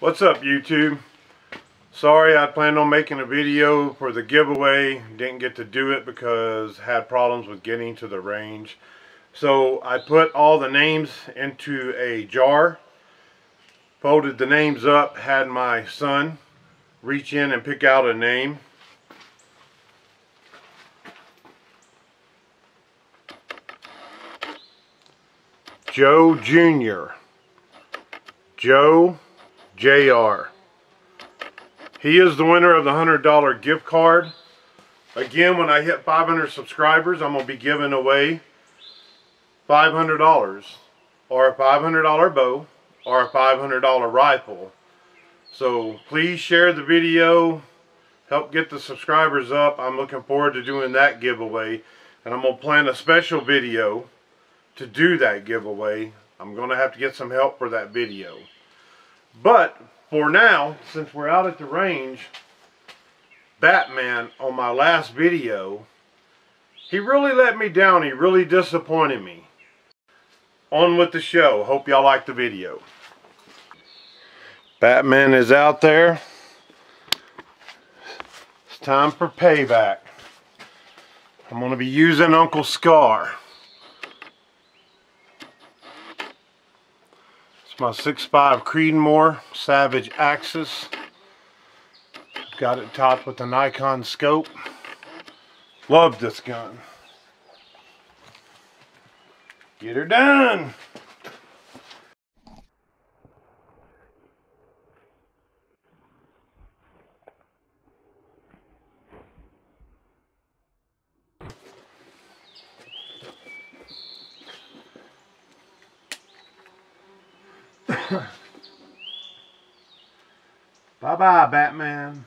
What's up, YouTube? Sorry, I planned on making a video for the giveaway. Didn't get to do it because I had problems with getting to the range. So I put all the names into a jar, folded the names up, had my son reach in and pick out a name. Joe Jr. Joe Jr. He is the winner of the $100 gift card. Again, when I hit 500 subscribers, I'm going to be giving away $500 or a $500 bow or a $500 rifle. So please share the video, help get the subscribers up. I'm looking forward to doing that giveaway, and I'm going to plan a special video to do that giveaway. I'm going to have to get some help for that video. But for now, since we're out at the range, Batman on my last video, he really let me down. He really disappointed me. On with the show. Hope y'all like the video. Batman is out there. It's time for payback. I'm going to be using Uncle Scar. It's my 6.5 Creedmoor Savage Axis. Got it topped with a Nikon scope. Love this gun. Get her done. Bye-bye, Batman.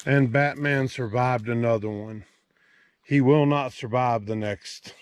And Batman survived another one. He will not survive the next.